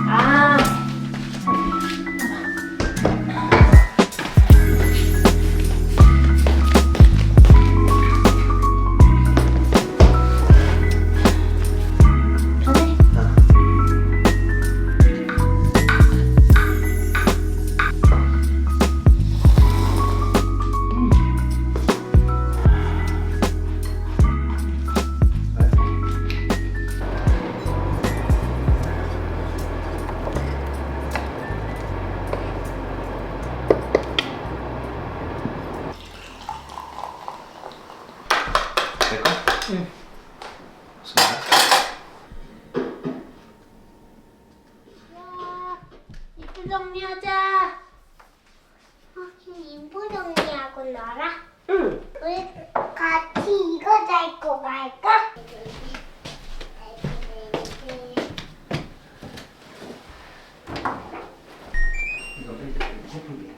아. 될까? 응. 좋습니다. 이불 정리하자. 인부 정리하고 놀아? 응. 우리 같이 이거 잡고 갈까? 이거 소품이에요.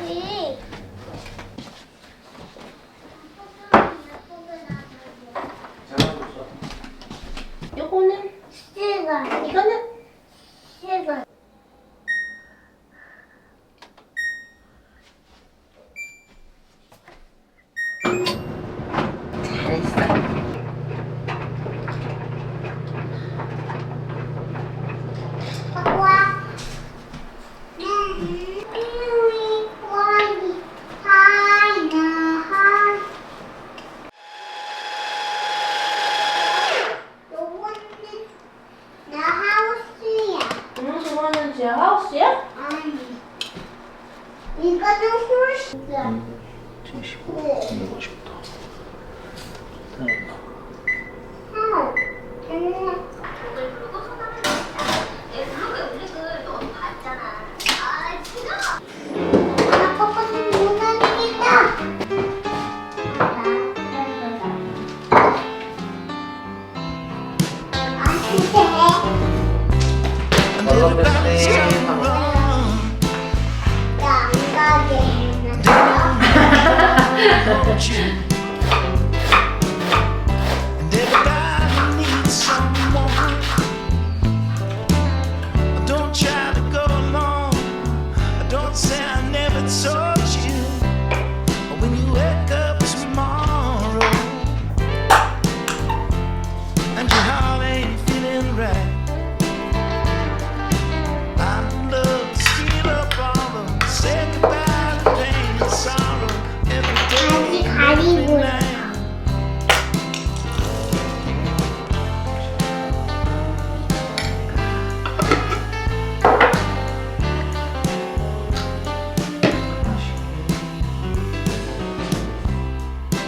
네. 요거는 시간. 이거는 시간. 잘했어. 와. 요거는 나 하우스야. 응, 저거는 지하 하우스야? 아니. 이거는 홀스야. 재밌고 네. 놀고 싶다. 아빠는 누나입니다. And everybody needs someone. Don't try to go alone. Don't say I never told you. When you wake up tomorrow and your heart ain't feeling right, I'd love to steal up all the say goodbye to pain and sorrow every day, every night.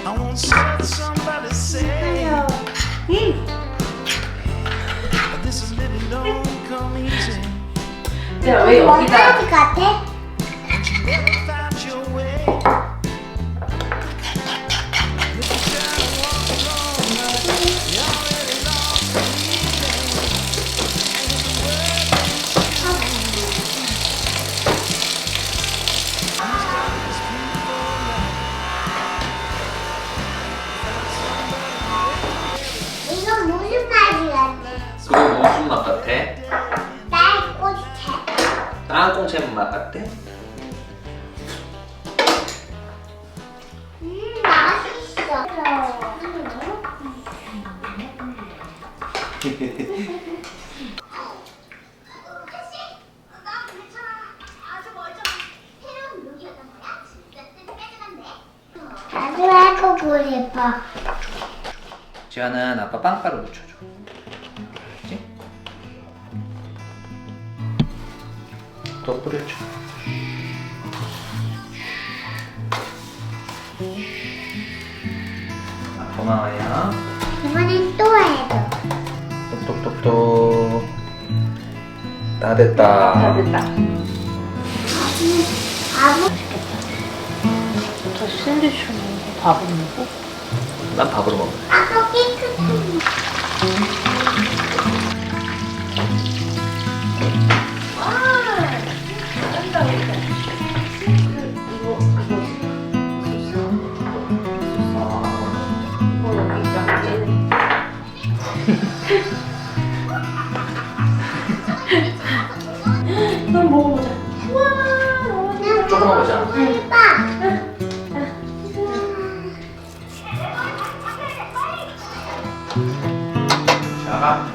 I once heard somebody say this is living don't come easy. 야, 왜 여기다? 어디 같아? You never found your way. If you try to walk alone, you're already lost and leaving. And if the world is you, you start this beautiful life. 이건 무슨 맛이 같아? 그거 무슨 맛 같아? 딸꽃차. 땅콩채 맛 같아? 맛있어. 나도 하고 싶어. 지아는 아빠 빵가루 묻혀줘. 그렇지? 또 뿌려줘. 아, 고마워요. 이번엔 또 해줘. 똑똑똑똑. 다 됐다. 다 됐다. 아무 저 샌드위치는 밥을 먹고? 난 밥으로 먹어. 아까 깨끗한 거잖아. 자,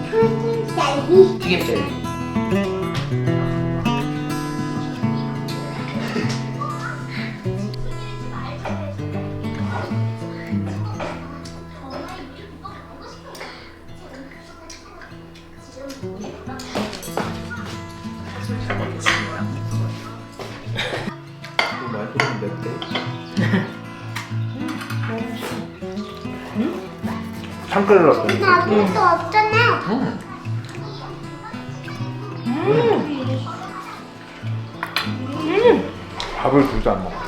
젤리. 튀김 젤리. 잘 먹겠습니다. 이거 말고는 몇 대? 참깨를 넣었더니 나도 또 없잖아. 밥을 둘도 안 먹어.